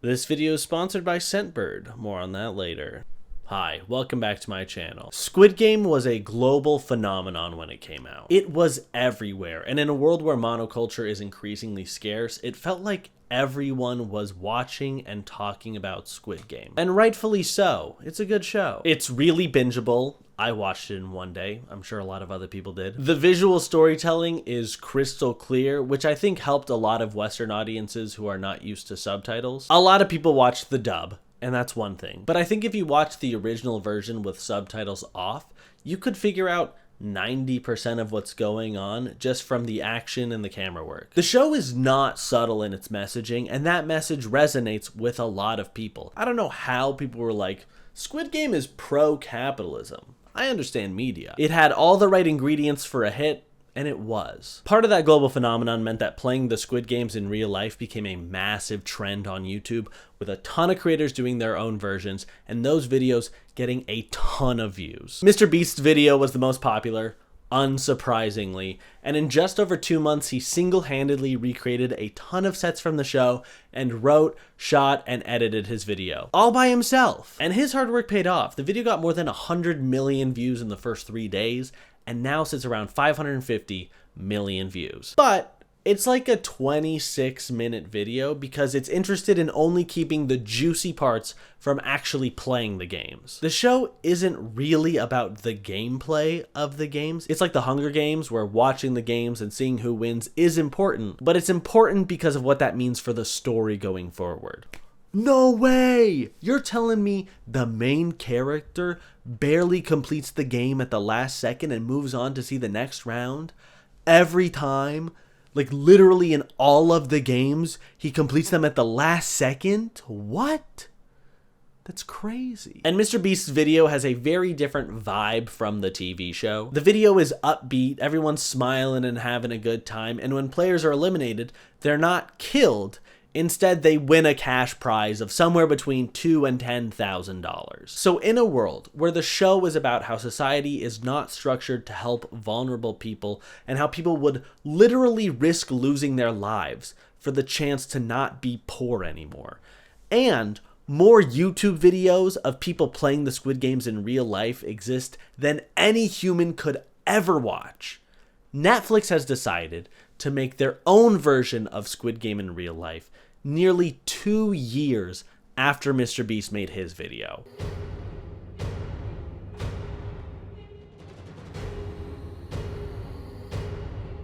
This video is sponsored by Scentbird. More on that later. Hi, welcome back to my channel. Squid Game was a global phenomenon when it came out. It was everywhere, and in a world where monoculture is increasingly scarce, it felt like everyone was watching and talking about Squid Game. And rightfully so. It's a good show. It's really bingeable. I watched it in one day. I'm sure a lot of other people did. The visual storytelling is crystal clear, which I think helped a lot of Western audiences who are not used to subtitles. A lot of people watched the dub, and that's one thing. But I think if you watch the original version with subtitles off, you could figure out 90% of what's going on just from the action and the camera work. The show is not subtle in its messaging, and that message resonates with a lot of people. I don't know how people were like, Squid Game is pro-capitalism. I understand media. It had all the right ingredients for a hit, and it was. Part of that global phenomenon meant that playing the Squid Games in real life became a massive trend on YouTube, with a ton of creators doing their own versions, and those videos getting a ton of views. Mr. Beast's video was the most popular, unsurprisingly, and in just over 2 months, he single-handedly recreated a ton of sets from the show and wrote, shot, and edited his video, all by himself. And his hard work paid off. The video got more than 100 million views in the first 3 days, and now sits around 550 million views. But it's like a 26-minute video because it's interested in only keeping the juicy parts from actually playing the games. The show isn't really about the gameplay of the games. It's like the Hunger Games, where watching the games and seeing who wins is important, but it's important because of what that means for the story going forward. No way! You're telling me the main character barely completes the game at the last second and moves on to see the next round every time? Like literally in all of the games, he completes them at the last second? What? That's crazy. And Mr. Beast's video has a very different vibe from the TV show. The video is upbeat, everyone's smiling and having a good time, and when players are eliminated, they're not killed. Instead, they win a cash prize of somewhere between $2,000 and $10,000. So in a world where the show is about how society is not structured to help vulnerable people and how people would literally risk losing their lives for the chance to not be poor anymore, and more YouTube videos of people playing the Squid Games in real life exist than any human could ever watch, Netflix has decided to make their own version of Squid Game in real life nearly 2 years after Mr. Beast made his video.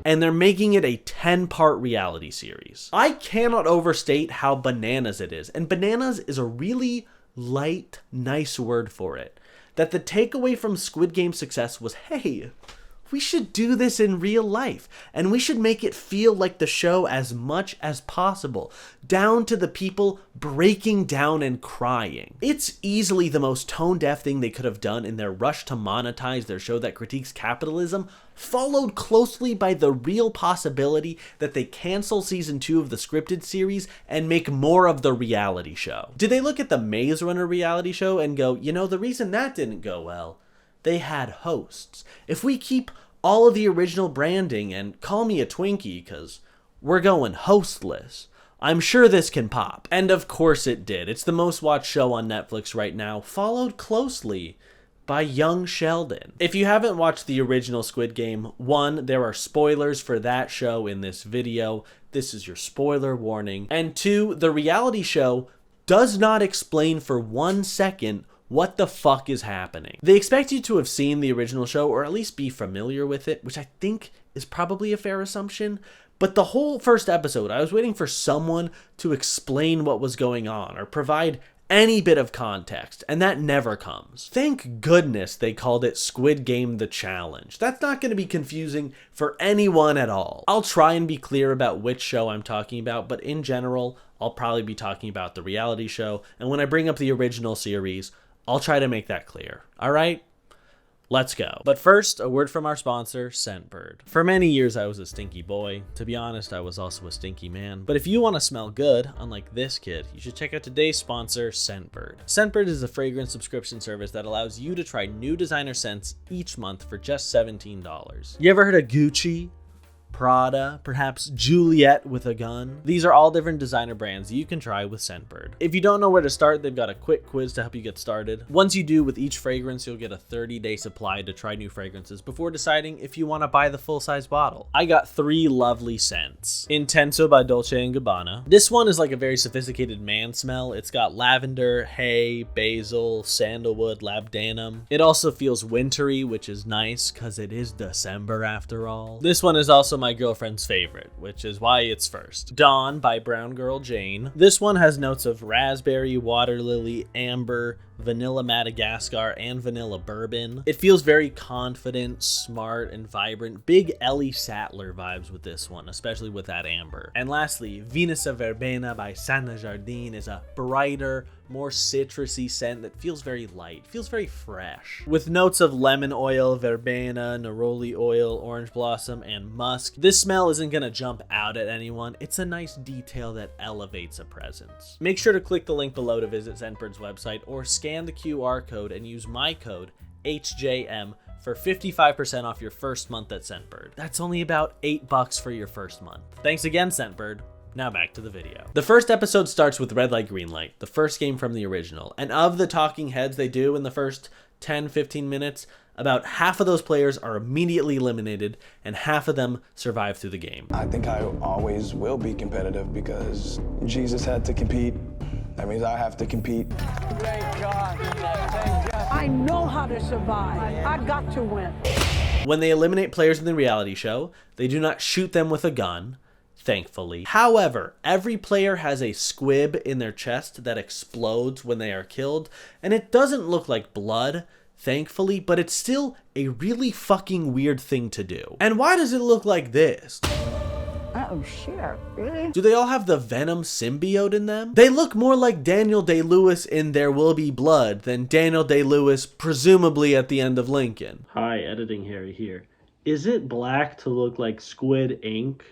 And they're making it a 10-part reality series. I cannot overstate how bananas it is, and bananas is a really light, nice word for it. That the takeaway from Squid Game's success was, hey, we should do this in real life, and we should make it feel like the show as much as possible, down to the people breaking down and crying. It's easily the most tone-deaf thing they could have done in their rush to monetize their show that critiques capitalism, followed closely by the real possibility that they cancel season 2 of the scripted series and make more of the reality show. Did they look at the Maze Runner reality show and go, you know, the reason that didn't go well, they had hosts. If we keep all of the original branding and call me a Twinkie because we're going hostless, I'm sure this can pop. And of course it did. It's the most watched show on Netflix right now, followed closely by Young Sheldon. If you haven't watched the original Squid Game, 1, there are spoilers for that show in this video. This is your spoiler warning. And 2, the reality show does not explain for 1 second what the fuck is happening. They expect you to have seen the original show or at least be familiar with it, which I think is probably a fair assumption. But the whole first episode, I was waiting for someone to explain what was going on or provide any bit of context, and that never comes. Thank goodness they called it Squid Game The Challenge. That's not going to be confusing for anyone at all. I'll try and be clear about which show I'm talking about, but in general, I'll probably be talking about the reality show, and when I bring up the original series, I'll try to make that clear. All right? Let's go. But first, a word from our sponsor, Scentbird. For many years, I was a stinky boy. To be honest, I was also a stinky man. But if you want to smell good, unlike this kid, you should check out today's sponsor, Scentbird. Scentbird is a fragrance subscription service that allows you to try new designer scents each month for just $17. You ever heard of Gucci? Prada, perhaps Juliet with a gun. These are all different designer brands you can try with Scentbird. If you don't know where to start, they've got a quick quiz to help you get started. Once you do, with each fragrance, you'll get a 30-day supply to try new fragrances before deciding if you want to buy the full-size bottle. I got 3 lovely scents. Intenso by Dolce&Gabbana. This one is like a very sophisticated man smell. It's got lavender, hay, basil, sandalwood, labdanum. It also feels wintry, which is nice because it is December after all. This one is also my girlfriend's favorite, which is why it's first. Dawn by Brown Girl Jane. This one has notes of raspberry, water lily, amber, vanilla Madagascar, and vanilla bourbon. It feels very confident, smart, and vibrant. Big Ellie Sattler vibes with this one, especially with that amber. And lastly, Vinessa Verbena by Sana Jardin is a brighter, more citrusy scent that feels very light, feels very fresh. With notes of lemon oil, verbena, neroli oil, orange blossom, and musk. This smell isn't gonna jump out at anyone. It's a nice detail that elevates a presence. Make sure to click the link below to visit Scentbird's website or scan the QR code and use my code HJM for 55% off your first month at Scentbird. That's only about $8 for your first month. Thanks again, Scentbird. Now back to the video. The first episode starts with Red Light, Green Light, the first game from the original. And of the talking heads they do in the first 10-15 minutes, about half of those players are immediately eliminated and half of them survive through the game. I think I always will be competitive because Jesus had to compete. That means I have to compete. Thank God. Thank God. I know how to survive. I got to win. When they eliminate players in the reality show, they do not shoot them with a gun, thankfully. However, every player has a squib in their chest that explodes when they are killed, and it doesn't look like blood, thankfully, but it's still a really fucking weird thing to do. And why does it look like this? Oh shit, really? Do they all have the Venom symbiote in them? They look more like Daniel Day-Lewis in There Will Be Blood than Daniel Day-Lewis presumably at the end of Lincoln. Hi, Editing Harry here. Is it black to look like Squid Ink?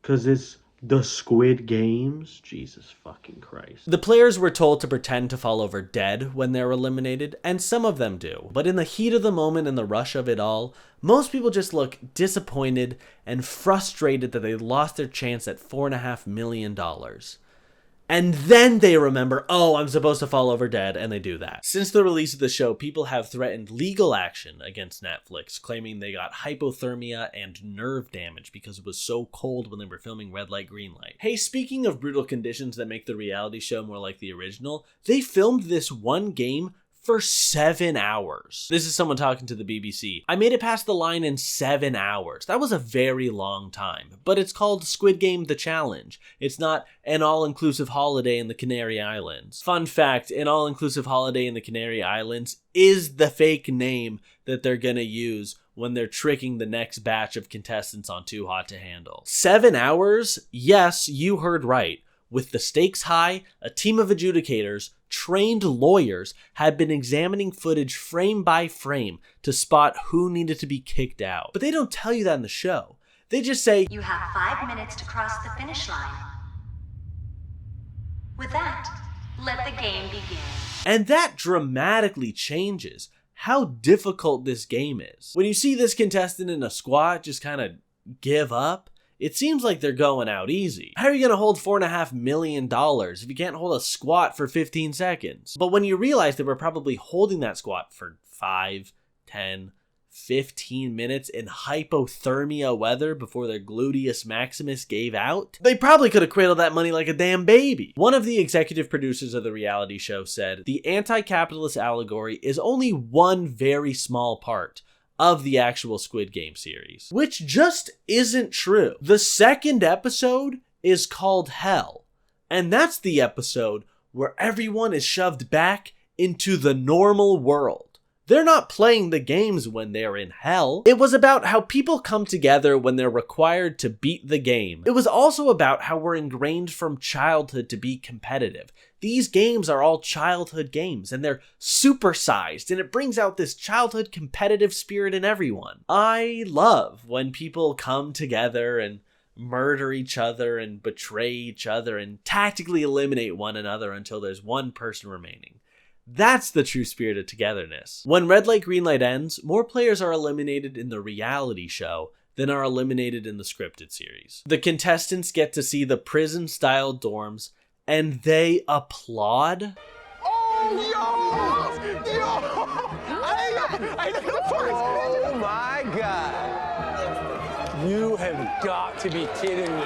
Because it's the Squid Games? Jesus fucking Christ. The players were told to pretend to fall over dead when they're eliminated, and some of them do. But in the heat of the moment and the rush of it all, most people just look disappointed and frustrated that they lost their chance at $4.5 million. And then they remember, oh, I'm supposed to fall over dead, and they do that. Since the release of the show, people have threatened legal action against Netflix, claiming they got hypothermia and nerve damage because it was so cold when they were filming Red Light, Green Light. Hey, speaking of brutal conditions that make the reality show more like the original, they filmed this one game for 7 hours. This is someone talking to the BBC. I made it past the line in 7 hours. That was a very long time, but it's called Squid Game The Challenge. It's not an all-inclusive holiday in the Canary Islands. Fun fact, an all-inclusive holiday in the Canary Islands is the fake name that they're gonna use when they're tricking the next batch of contestants on Too Hot to Handle. 7 hours? Yes, you heard right. With the stakes high, a team of adjudicators, trained lawyers, had been examining footage frame by frame to spot who needed to be kicked out. But they don't tell you that in the show. They just say, "You have 5 minutes to cross the finish line. With that, let the game begin." And that dramatically changes how difficult this game is. When you see this contestant in a squat just kind of give up, it seems like they're going out easy. How are you going to hold $4.5 million if you can't hold a squat for 15 seconds? But when you realize they were probably holding that squat for 5, 10, 15 minutes in hypothermia weather before their gluteus maximus gave out, they probably could have cradled that money like a damn baby. One of the executive producers of the reality show said, "The anti-capitalist allegory is only one very small part of the actual Squid Game series," which just isn't true. The second episode is called Hell, and that's the episode where everyone is shoved back into the normal world. They're not playing the games when they're in hell. It was about how people come together when they're required to beat the game. It was also about how we're ingrained from childhood to be competitive. These games are all childhood games, and they're supersized, and it brings out this childhood competitive spirit in everyone. I love when people come together and murder each other and betray each other and tactically eliminate one another until there's one person remaining. That's the true spirit of togetherness. When Red Light, Green Light ends, more players are eliminated in the reality show than are eliminated in the scripted series. The contestants get to see the prison-style dorms, and they applaud. Oh my God. You have got to be kidding me.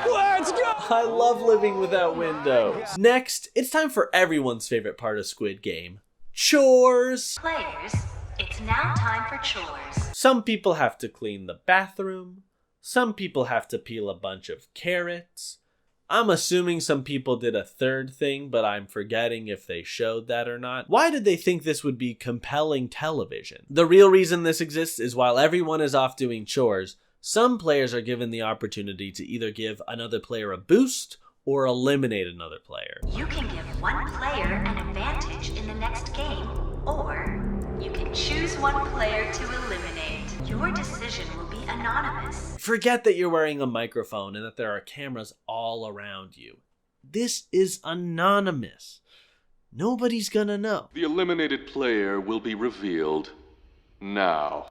Let's go! I love living without windows. Next, it's time for everyone's favorite part of Squid Game. Chores! Players, it's now time for chores. Some people have to clean the bathroom. Some people have to peel a bunch of carrots. I'm assuming some people did a third thing, but I'm forgetting if they showed that or not. Why did they think this would be compelling television? The real reason this exists is while everyone is off doing chores, some players are given the opportunity to either give another player a boost or eliminate another player. You can give one player an advantage in the next game, or you can choose one player to eliminate. Your decision will be anonymous. Forget that you're wearing a microphone and that there are cameras all around you. This is anonymous. Nobody's gonna know. The eliminated player will be revealed now.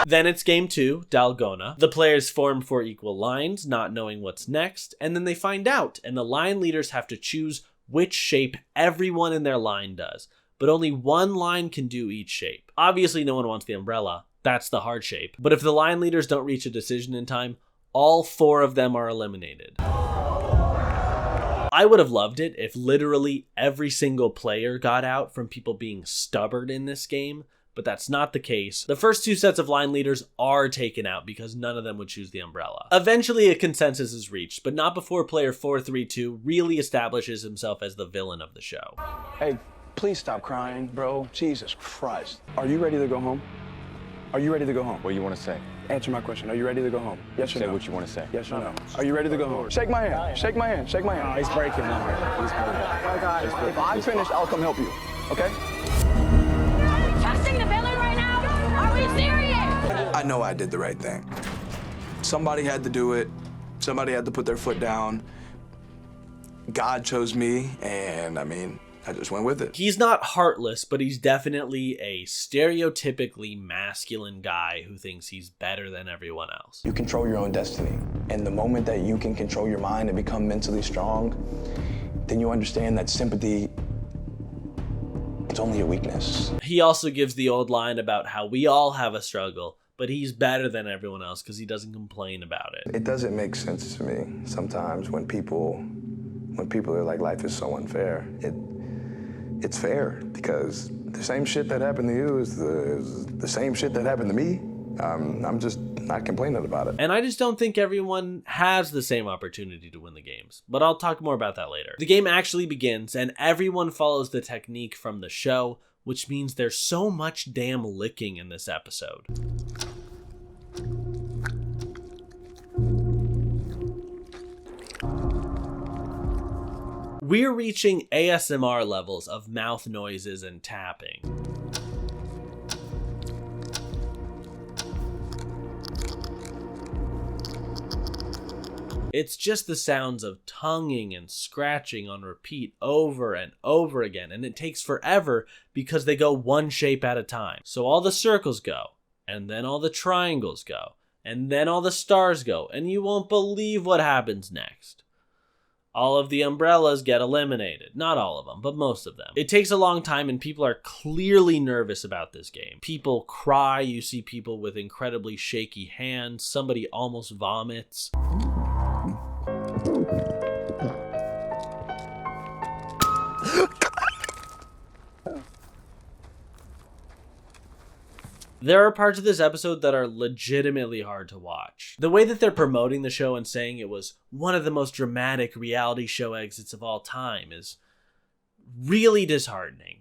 Then it's game 2, Dalgona. The players form 4 equal lines, not knowing what's next, and then they find out, and the line leaders have to choose which shape everyone in their line does. But only one line can do each shape. Obviously, no one wants the umbrella. That's the hard shape. But if the line leaders don't reach a decision in time, all 4 of them are eliminated. I would have loved it if literally every single player got out from people being stubborn in this game, but that's not the case. The first 2 sets of line leaders are taken out because none of them would choose the umbrella. Eventually a consensus is reached, but not before player 432 really establishes himself as the villain of the show. Hey, please stop crying, bro. Jesus Christ. Are you ready to go home? Are you ready to go home? What do you want to say? Answer my question. Are you ready to go home? Yes or Say no? what you want to say. Yes or no? Are you ready to go home? Shake my hand. Shake my hand. Shake my hand. He's breaking number. He's breaking. My God, if I'm finished, I'll come help you. Okay? Trusting the villain right now? Are we serious? I know I did the right thing. Somebody had to do it. Somebody had to put their foot down. God chose me, and I just went with it. He's not heartless, but he's definitely a stereotypically masculine guy who thinks he's better than everyone else. You control your own destiny. And the moment that you can control your mind and become mentally strong, then you understand that sympathy, it's only a weakness. He also gives the old line about how we all have a struggle, but he's better than everyone else because he doesn't complain about it. It doesn't make sense to me sometimes when people are like, life is so unfair. It's fair because the same shit that happened to you is the same shit that happened to me. I'm just not complaining about it. And I just don't think everyone has the same opportunity to win the games, but I'll talk more about that later. The game actually begins and everyone follows the technique from the show, which means there's so much damn licking in this episode. We're reaching ASMR levels of mouth noises and tapping. It's just the sounds of tonguing and scratching on repeat over and over again, and it takes forever because they go one shape at a time. So all the circles go, and then all the triangles go, and then all the stars go, and you won't believe what happens next. All of the umbrellas get eliminated. Not all of them, but most of them. It takes a long time and people are clearly nervous about this game. People cry, you see people with incredibly shaky hands, somebody almost vomits. There are parts of this episode that are legitimately hard to watch. The way that they're promoting the show and saying it was one of the most dramatic reality show exits of all time is really disheartening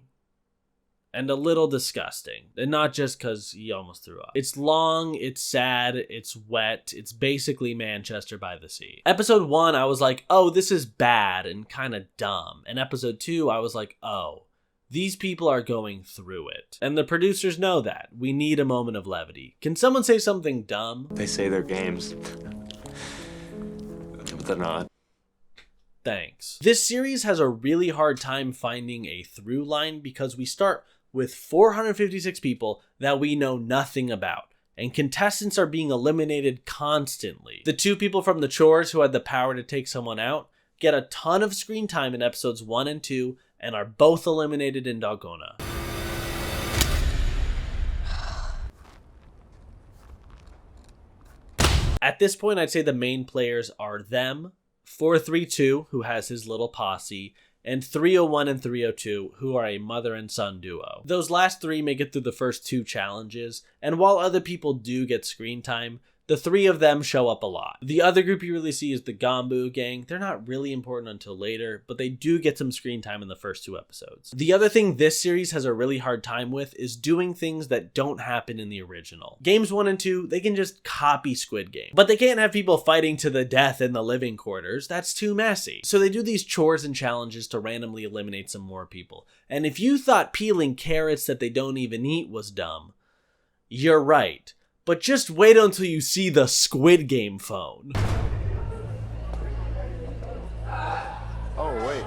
and a little disgusting. And not just because he almost threw up. It's long, it's sad, it's wet, it's basically Manchester by the Sea. Episode 1, I was like, oh, this is bad and kind of dumb. And episode 2, I was like, oh, these people are going through it. And the producers know that. We need a moment of levity. Can someone say something dumb? They say their games they're not. Thanks. This series has a really hard time finding a through line because we start with 456 people that we know nothing about, and contestants are being eliminated constantly. The two people from the Chores who had the power to take someone out get a ton of screen time in episodes 1 and 2 and are both eliminated in Dalgona. At this point, I'd say the main players are them, 432, who has his little posse, and 301 and 302, who are a mother and son duo. Those last three make it through the first two challenges, and while other people do get screen time, the three of them show up a lot. The other group you really see is the Gambu gang. They're not really important until later, but they do get some screen time in the first two episodes. The other thing this series has a really hard time with is doing things that don't happen in the original. Games 1 and 2, they can just copy Squid Game, but they can't have people fighting to the death in the living quarters. That's too messy. So they do these chores and challenges to randomly eliminate some more people. And if you thought peeling carrots that they don't even eat was dumb, you're right. But just wait until you see the Squid Game phone. Oh, wait.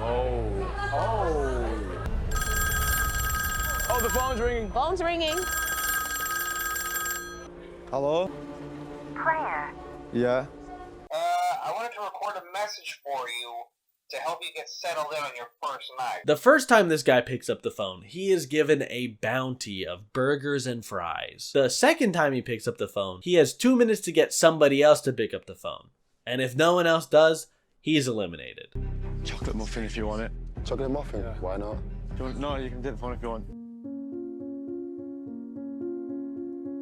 Oh, the phone's ringing. Phone's ringing. Hello? Player. Yeah? I wanted to record a message for you to help you get settled in on your first night. The first time this guy picks up the phone, he is given a bounty of burgers and fries. The second time he picks up the phone, he has 2 minutes to get somebody else to pick up the phone. And if no one else does, he's eliminated. Chocolate muffin if you want it. Chocolate muffin? Yeah. Why not? No, you can take the phone if you want.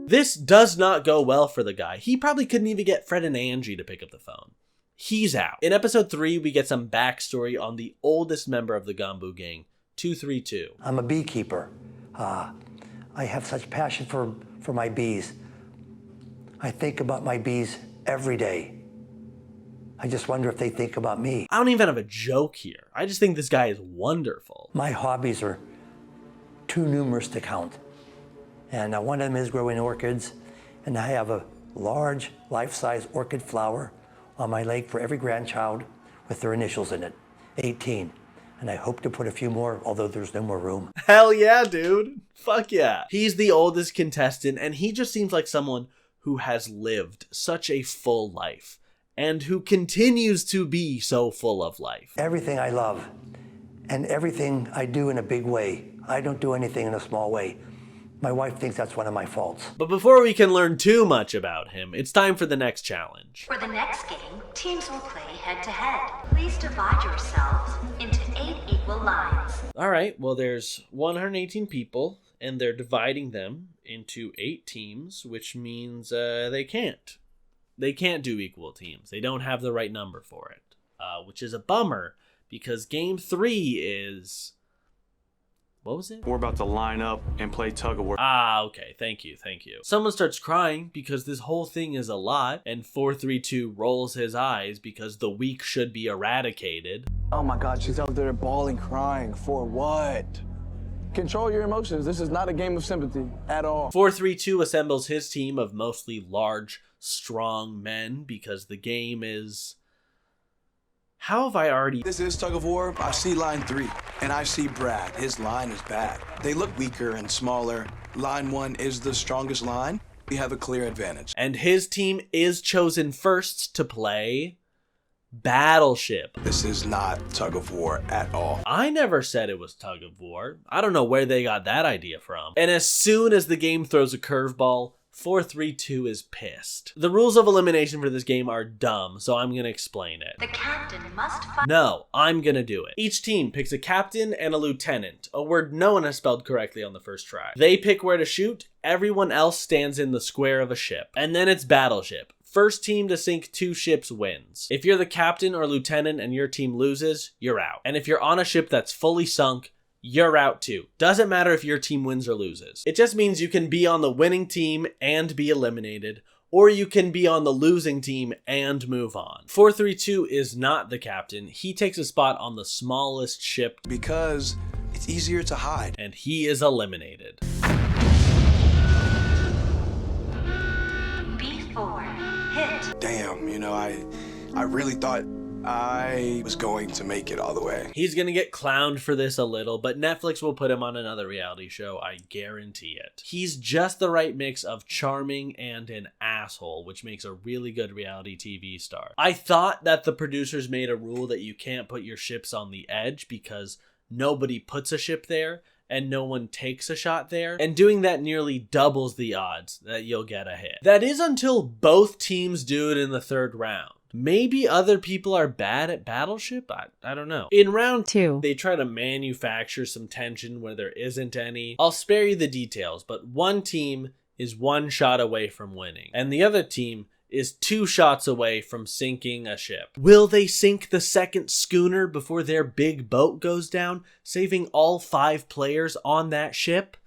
This does not go well for the guy. He probably couldn't even get Fred and Angie to pick up the phone. He's out. In episode 3, we get some backstory on the oldest member of the Gambu gang, 232. I'm a beekeeper. I have such passion for my bees. I think about my bees every day. I just wonder if they think about me. I don't even have a joke here. I just think this guy is wonderful. My hobbies are too numerous to count. And one of them is growing orchids. And I have a large, life-size orchid flower on my leg for every grandchild with their initials in it, 18. And I hope to put a few more, although there's no more room. Hell yeah, dude. Fuck yeah. He's the oldest contestant, and he just seems like someone who has lived such a full life, and who continues to be so full of life. Everything I love, and everything I do in a big way. I don't do anything in a small way. My wife thinks that's one of my faults. But before we can learn too much about him, it's time for the next challenge. For the next game, teams will play head-to-head. Please divide yourselves into 8 equal lines. Alright, well there's 118 people, and they're dividing them into 8 teams, which means they can't. They can't do equal teams. They don't have the right number for it, which is a bummer, because game 3 is... What was it? We're about to line up and play tug of war. Ah, okay. Thank you. Someone starts crying because this whole thing is a lot, and 432 rolls his eyes because the weak should be eradicated. Oh my God, she's out there bawling, crying. For what? Control your emotions. This is not a game of sympathy at all. 432 assembles his team of mostly large, strong men because the game is... How have I already... This is tug of war. I see line 3, and I see Brad. His line is bad. They look weaker and smaller. Line 1 is the strongest line. We have a clear advantage. And his team is chosen first to play Battleship. This is not tug of war at all. I never said it was tug of war. I don't know where they got that idea from. And as soon as the game throws a curveball, 432 is pissed. The rules of elimination for this game are dumb, so I'm gonna explain it. The captain must fight. No, I'm gonna do it. Each team picks a captain and a lieutenant, a word no one has spelled correctly on the first try. They pick where to shoot, everyone else stands in the square of a ship. And then it's Battleship. First team to sink 2 ships wins. If you're the captain or lieutenant and your team loses, you're out. And if you're on a ship that's fully sunk, you're out too. Doesn't matter if your team wins or loses. It just means you can be on the winning team and be eliminated, or you can be on the losing team and move on. 432 is not the captain. He takes a spot on the smallest ship because it's easier to hide. And he is eliminated. B4, hit. Damn, you know, I really thought I was going to make it all the way. He's gonna get clowned for this a little, but Netflix will put him on another reality show, I guarantee it. He's just the right mix of charming and an asshole, which makes a really good reality TV star. I thought that the producers made a rule that you can't put your ships on the edge because nobody puts a ship there and no one takes a shot there, and doing that nearly doubles the odds that you'll get a hit. That is until both teams do it in the third round. Maybe other people are bad at Battleship? I don't know. In round 2, they try to manufacture some tension where there isn't any. I'll spare you the details, but one team is 1 shot away from winning, and the other team is 2 shots away from sinking a ship. Will they sink the second schooner before their big boat goes down, saving all 5 players on that ship?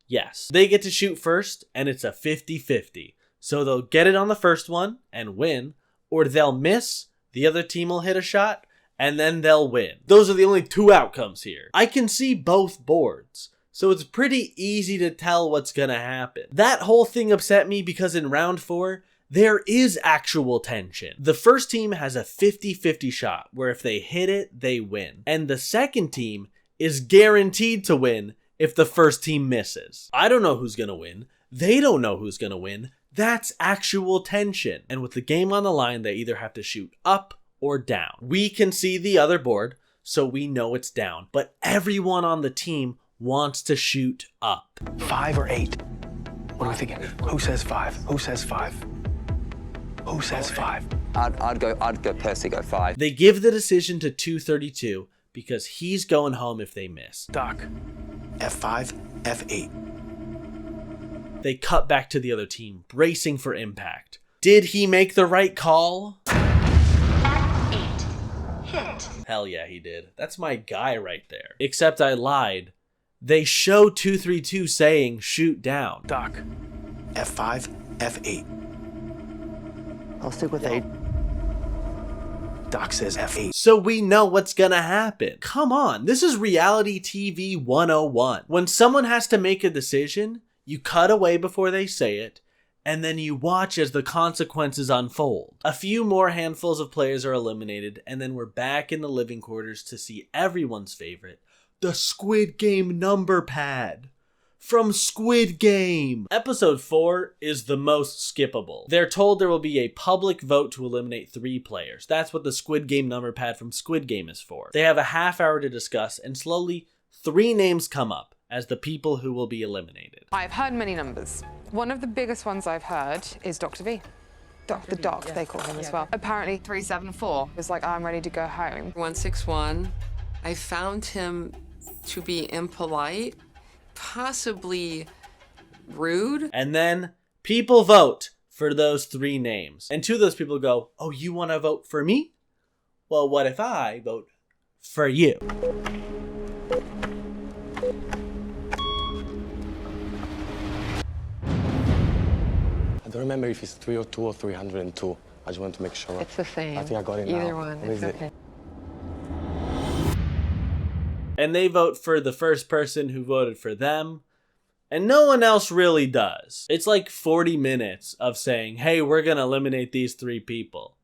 Yes. They get to shoot first, and it's a 50-50. So they'll get it on the first one and win, or they'll miss, the other team will hit a shot, and then they'll win. Those are the only 2 outcomes here. I can see both boards, so it's pretty easy to tell what's gonna happen. That whole thing upset me because in round 4, there is actual tension. The first team has a 50-50 shot, where if they hit it, they win. And the second team is guaranteed to win if the first team misses. I don't know who's gonna win. They don't know who's gonna win. That's actual tension. And with the game on the line, they either have to shoot up or down. We can see the other board, so we know it's down. But everyone on the team wants to shoot up. 5 or 8? What are we thinking? Who says 5? Who says 5? Who says 5? I'd personally go 5. They give the decision to 232 because he's going home if they miss. Doc, F5, F8. They cut back to the other team, bracing for impact. Did he make the right call? F8. Hit. Hell yeah, he did. That's my guy right there. Except I lied. They show 232 saying shoot down. Doc, F5, F8. I'll stick with 8. Doc says F8. So we know what's gonna happen. Come on, this is reality TV 101. When someone has to make a decision, you cut away before they say it, and then you watch as the consequences unfold. A few more handfuls of players are eliminated, and then we're back in the living quarters to see everyone's favorite, the Squid Game number pad. From Squid Game. Episode 4 is the most skippable. They're told there will be a public vote to eliminate 3 players. That's what the Squid Game number pad from Squid Game is for. They have a half hour to discuss, and slowly 3 names come up as the people who will be eliminated. I've heard many numbers. One of the biggest ones I've heard is Dr. V. The doc, they call him as well. Apparently 374 was like, I'm ready to go home. 161, I found him to be impolite, possibly rude. And then people vote for those 3 names. And 2 of those people go, oh, you want to vote for me? Well, what if I vote for you? I don't remember if it's 302 or 302. I just want to make sure. It's the same. I think I got it now. Either one, it's okay. And they vote for the first person who voted for them, and no one else really does. It's like 40 minutes of saying, hey, we're gonna eliminate these 3 people.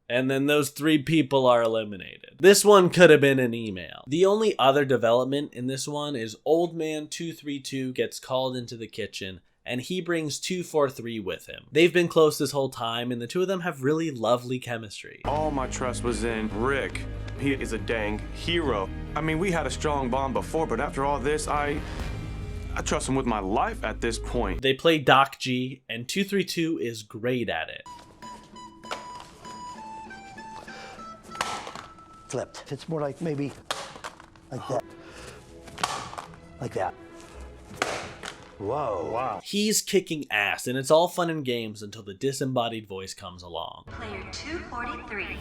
And then those 3 people are eliminated. This one could have been an email. The only other development in this one is Old Man 232 gets called into the kitchen, and he brings 243 with him. They've been close this whole time, and the 2 of them have really lovely chemistry. All my trust was in Rick. He is a dang hero. I mean, we had a strong bond before, but after all this, I trust him with my life at this point. They play Doc G, and 232 is great at it. Flipped. It's more like maybe like that. Like that. Whoa. Wow. He's kicking ass, and it's all fun and games until the disembodied voice comes along. Player 243.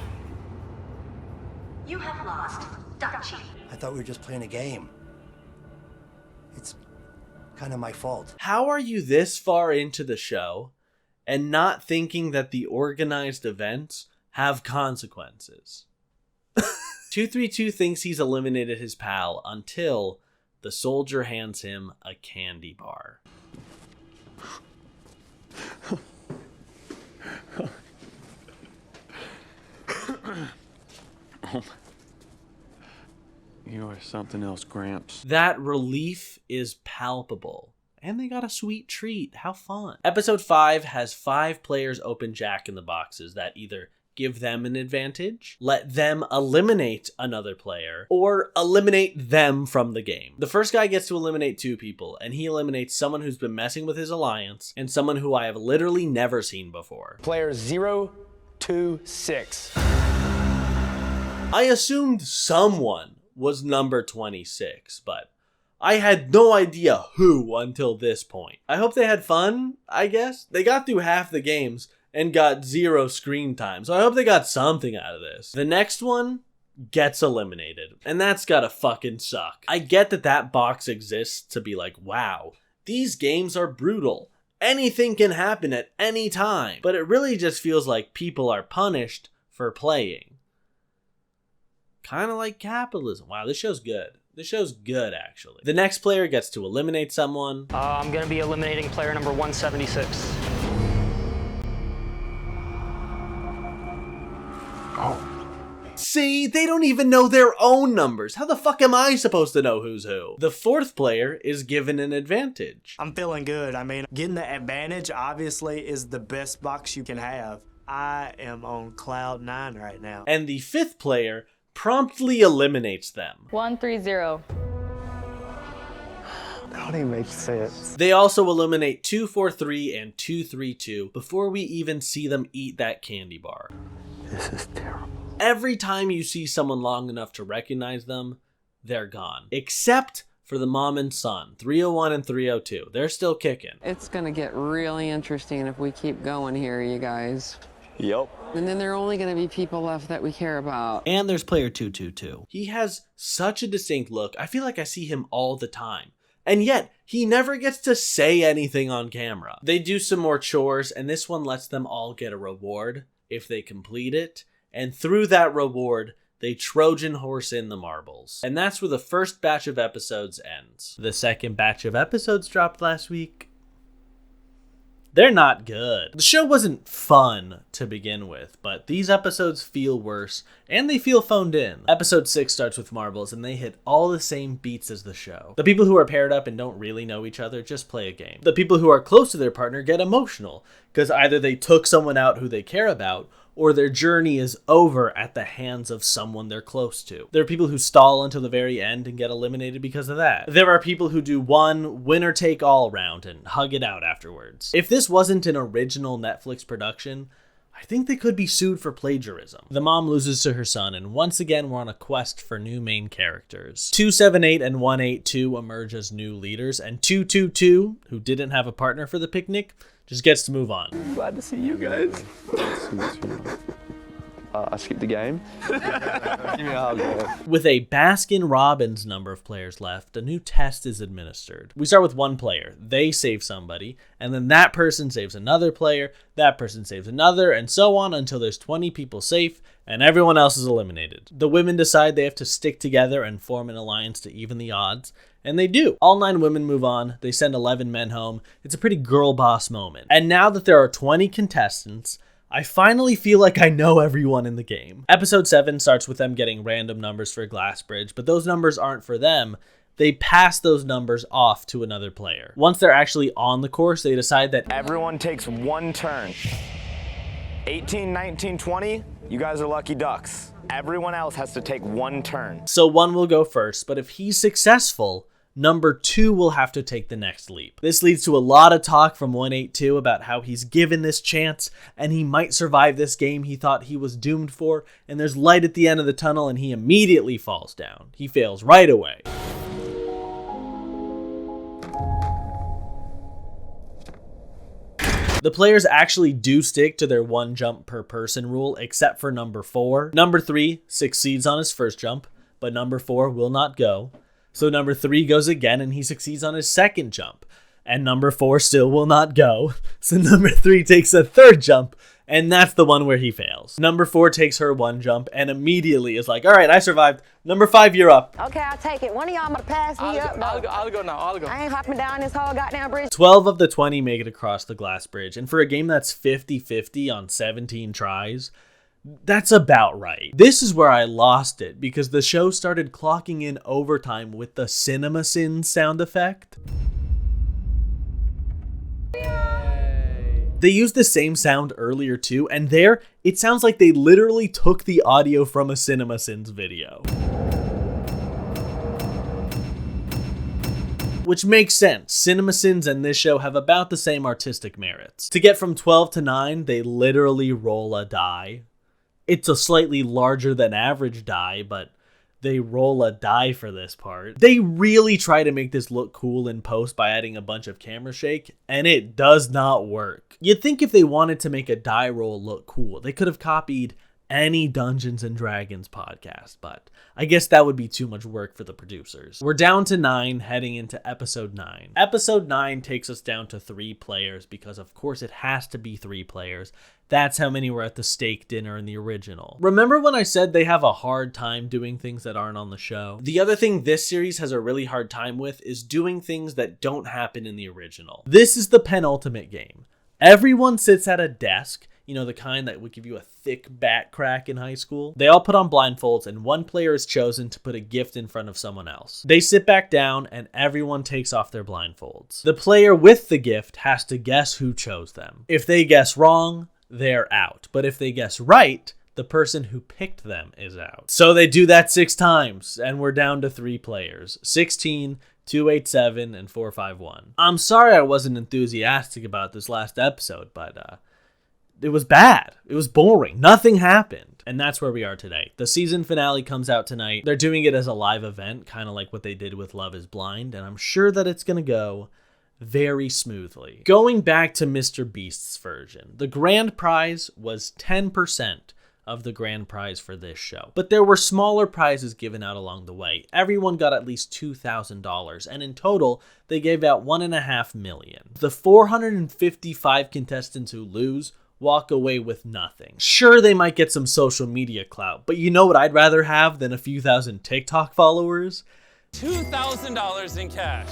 You have lost Dachi. I thought we were just playing a game. It's kind of my fault. How are you this far into the show and not thinking that the organized events have consequences? 232 thinks he's eliminated his pal until the soldier hands him a candy bar. You are something else, Gramps. That relief is palpable. And they got a sweet treat. How fun. Episode 5 has 5 players open Jack in the Boxes that either give them an advantage, let them eliminate another player, or eliminate them from the game. The first guy gets to eliminate 2 people, and he eliminates someone who's been messing with his alliance and someone who I have literally never seen before. Player 026. I assumed someone was number 26, but I had no idea who until this point. I hope they had fun, I guess. They got through half the games and got 0 screen time, so I hope they got something out of this. The next one gets eliminated, and that's gotta fucking suck. I get that that box exists to be like, wow, these games are brutal. Anything can happen at any time. But it really just feels like people are punished for playing. Kind of like capitalism. Wow, this show's good. This show's good, actually. The next player gets to eliminate someone. I'm going to be eliminating player number 176. Oh. See, they don't even know their own numbers. How the fuck am I supposed to know who's who? The fourth player is given an advantage. I'm feeling good. I mean, getting the advantage obviously is the best box you can have. I am on cloud 9 right now. And the fifth player promptly eliminates them. 130. That don't even make sense. They also eliminate 243 and 232 before we even see them eat that candy bar. This is terrible. Every time you see someone long enough to recognize them, they're gone. Except for the mom and son, 301 and 302. They're still kicking. It's gonna get really interesting if we keep going here, you guys. Yep. And then there are only going to be people left that we care about. And there's player 222. He has such a distinct look. I feel like I see him all the time. And yet, he never gets to say anything on camera. They do some more chores, and this one lets them all get a reward if they complete it. And through that reward, they Trojan horse in the marbles. And that's where the first batch of episodes ends. The second batch of episodes dropped last week. They're not good. The show wasn't fun to begin with, but these episodes feel worse, and they feel phoned in. Episode 6 starts with marbles, and they hit all the same beats as the show. The people who are paired up and don't really know each other just play a game. The people who are close to their partner get emotional, because either they took someone out who they care about, or their journey is over at the hands of someone they're close to. There are people who stall until the very end and get eliminated because of that. There are people who do one winner-take-all round and hug it out afterwards. If this wasn't an original Netflix production, I think they could be sued for plagiarism. The mom loses to her son, and once again we're on a quest for new main characters. 278 and 182 emerge as new leaders, and 222, who didn't have a partner for the picnic, just gets to move on. Glad to see you guys. I skipped the game. Give me a hug, man. With a Baskin-Robbins number of players left, a new test is administered. We start with one player. They save somebody, and then that person saves another player, that person saves another, and so on until there's 20 people safe, and everyone else is eliminated. The women decide they have to stick together and form an alliance to even the odds, and they do. All 9 women move on. They send 11 men home. It's a pretty girl boss moment. And now that there are 20 contestants, I finally feel like I know everyone in the game. Episode 7 starts with them getting random numbers for a glass bridge, but those numbers aren't for them. They pass those numbers off to another player. Once they're actually on the course, they decide that everyone takes one turn. 18, 19, 20, you guys are lucky ducks. Everyone else has to take one turn. So one will go first, but if he's successful, number 2 will have to take the next leap. This leads to a lot of talk from 182 about how he's given this chance and he might survive this game he thought he was doomed for, and there's light at the end of the tunnel and he immediately falls down. He fails right away. The players actually do stick to their 1 jump per person rule, except for number 4. Number 3 succeeds on his first jump, but number 4 will not go. So number 3 goes again and he succeeds on his second jump. And number 4 still will not go. So number 3 takes a third jump, and that's the one where he fails. Number 4 takes her 1 jump and immediately is like, all right, I survived. Number 5, you're up. Okay, I'll take it. One of y'all gonna pass me up. I'll go now. I'll go. I ain't hopping down this whole goddamn bridge. 12 of the 20 make it across the glass bridge. And for a game that's 50-50 on 17 tries, That's about right. This is where I lost it, because the show started clocking in overtime with the CinemaSins sound effect. They used the same sound earlier too, and there, it sounds like they literally took the audio from a CinemaSins video. Which makes sense. CinemaSins and this show have about the same artistic merits. To get from 12 to 9, they literally roll a die. It's a slightly larger than average die, but they roll a die for this part. They really try to make this look cool in post by adding a bunch of camera shake, and it does not work. You'd think if they wanted to make a die roll look cool, they could have copied any Dungeons and Dragons podcast, but I guess that would be too much work for the producers. We're down to 9, heading into episode 9. Episode 9 takes us down to 3 players because of course it has to be 3 players. That's how many were at the steak dinner in the original. Remember when I said they have a hard time doing things that aren't on the show? The other thing this series has a really hard time with is doing things that don't happen in the original. This is the penultimate game. Everyone sits at a desk, you know, the kind that would give you a thick back crack in high school. They all put on blindfolds and one player is chosen to put a gift in front of someone else. They sit back down and everyone takes off their blindfolds. The player with the gift has to guess who chose them. If they guess wrong, they're out. But if they guess right, the person who picked them is out. So they do that 6 times and we're down to 3 players. 16, 287, and 451. I'm sorry I wasn't enthusiastic about this last episode, but it was bad. It was boring. Nothing happened. And that's where we are today. The season finale comes out tonight. They're doing it as a live event, kind of like what they did with Love is Blind, and I'm sure that it's going to go very smoothly. Going back to Mr. Beast's version, the grand prize was 10% of the grand prize for this show. But there were smaller prizes given out along the way. Everyone got at least $2,000, and in total, they gave out $1.5 million. The 455 contestants who lose walk away with nothing. Sure, they might get some social media clout, but you know what I'd rather have than a few thousand TikTok followers? $2,000 in cash.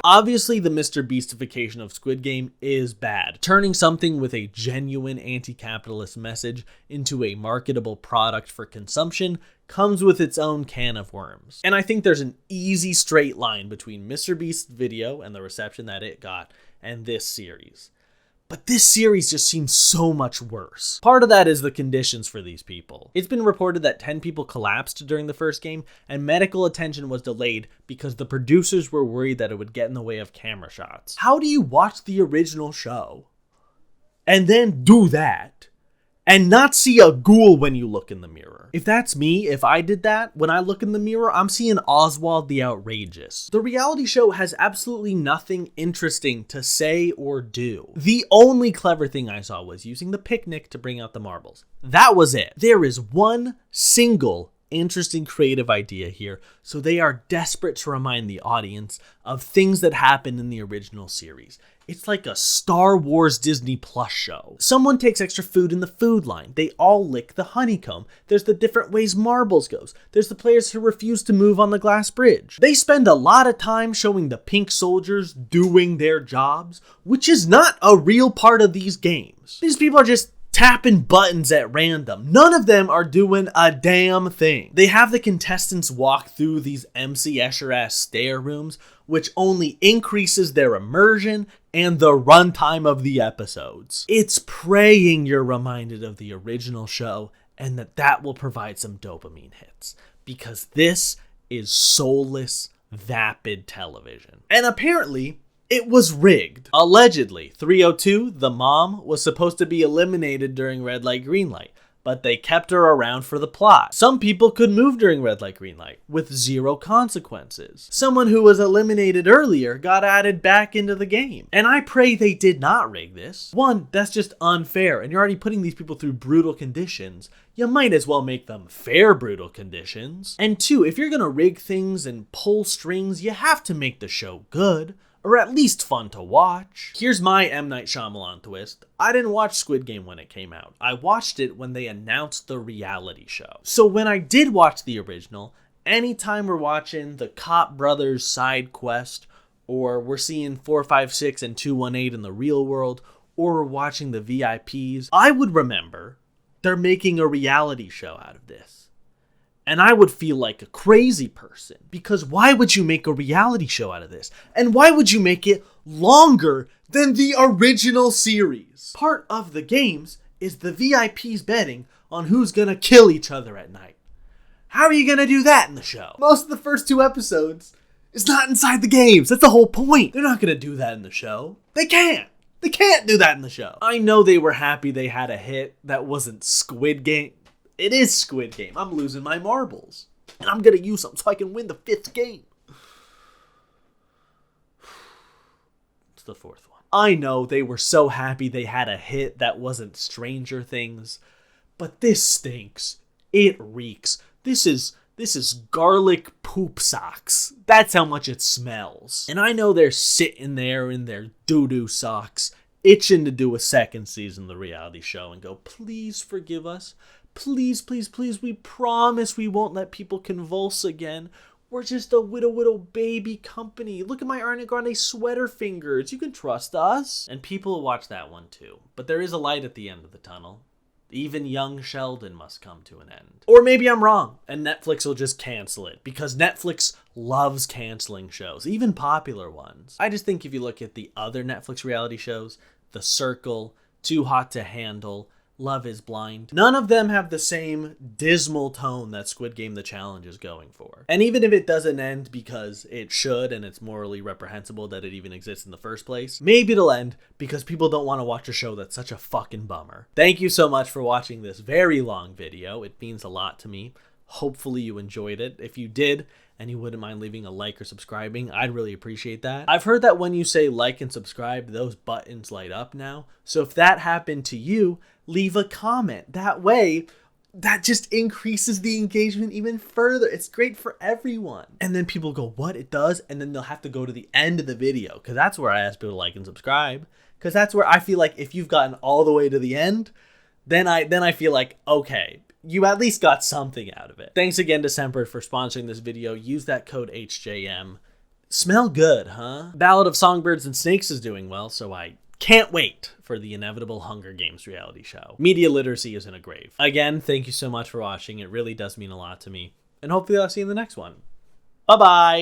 Obviously, the Mr. Beastification of Squid Game is bad. Turning something with a genuine anti-capitalist message into a marketable product for consumption comes with its own can of worms. And I think there's an easy straight line between Mr. Beast's video and the reception that it got and this series. But this series just seems so much worse. Part of that is the conditions for these people. It's been reported that 10 people collapsed during the first game, and medical attention was delayed because the producers were worried that it would get in the way of camera shots. How do you watch the original show and then do that and not see a ghoul when you look in the mirror? If that's me, if I did that, when I look in the mirror, I'm seeing Oswald the Outrageous. The reality show has absolutely nothing interesting to say or do. The only clever thing I saw was using the picnic to bring out the marbles. That was it. There is one single interesting creative idea here, so they are desperate to remind the audience of things that happened in the original series. It's like a Star Wars Disney Plus show. Someone takes extra food in the food line. They all lick the honeycomb. There's the different ways marbles goes. There's the players who refuse to move on the glass bridge. They spend a lot of time showing the pink soldiers doing their jobs, which is not a real part of these games. These people are just tapping buttons at random. None of them are doing a damn thing. They have the contestants walk through these MC Escher-ass stair rooms, which only increases their immersion and the runtime of the episodes. It's praying you're reminded of the original show and that will provide some dopamine hits, because this is soulless, vapid television. And apparently, it was rigged. Allegedly, 302, the mom, was supposed to be eliminated during red light, green light, but they kept her around for the plot. Some people could move during red light, green light with 0 consequences. Someone who was eliminated earlier got added back into the game. And I pray they did not rig this. 1, that's just unfair, and you're already putting these people through brutal conditions. You might as well make them fair brutal conditions. And 2, if you're gonna rig things and pull strings, you have to make the show good, or at least fun to watch. Here's my M. Night Shyamalan twist. I didn't watch Squid Game when it came out. I watched it when they announced the reality show. So when I did watch the original, anytime we're watching the Cop Brothers side quest, or we're seeing 456 and 218 in the real world, or we're watching the VIPs, I would remember they're making a reality show out of this. And I would feel like a crazy person, because why would you make a reality show out of this? And why would you make it longer than the original series? Part of the games is the VIPs betting on who's gonna kill each other at night. How are you gonna do that in the show? Most of the first 2 episodes is not inside the games. That's the whole point. They're not gonna do that in the show. They can't. They can't do that in the show. I know they were happy they had a hit that wasn't Squid Game. It is Squid Game. I'm losing my marbles. And I'm gonna use them so I can win the 5th game. It's the 4th one. I know they were so happy they had a hit that wasn't Stranger Things. But this stinks. It reeks. This is garlic poop socks. That's how much it smells. And I know they're sitting there in their doo-doo socks, itching to do a 2nd season of the reality show and go, please forgive us. Please, please, please, we promise we won't let people convulse again. We're just a little baby company. Look at my Ariana Grande sweater fingers. You can trust us. And people will watch that one too. But there is a light at the end of the tunnel. Even young Sheldon must come to an end. Or maybe I'm wrong, and Netflix will just cancel it, because Netflix loves canceling shows, even popular ones. I just think if you look at the other Netflix reality shows, The Circle, Too Hot to Handle, Love is Blind, none of them have the same dismal tone that Squid Game The Challenge is going for. And even if it doesn't end because it should and it's morally reprehensible that it even exists in the first place, maybe it'll end because people don't want to watch a show that's such a fucking bummer. Thank you so much for watching this very long video. It means a lot to me. Hopefully you enjoyed it. If you did, and you wouldn't mind leaving a like or subscribing, I'd really appreciate that. I've heard that when you say like and subscribe, those buttons light up now. So if that happened to you, leave a comment. That way, that just increases the engagement even further. It's great for everyone. And then people go, what? It does? And then they'll have to go to the end of the video, because that's where I ask people to like and subscribe. Because that's where I feel like if you've gotten all the way to the end, then I feel like, okay, you at least got something out of it. Thanks again to Scentbird for sponsoring this video. Use that code HJM. Smell good, huh? Ballad of Songbirds and Snakes is doing well, so I can't wait for the inevitable Hunger Games reality show. Media literacy is in a grave. Again, thank you so much for watching. It really does mean a lot to me. And hopefully I'll see you in the next one. Bye-bye.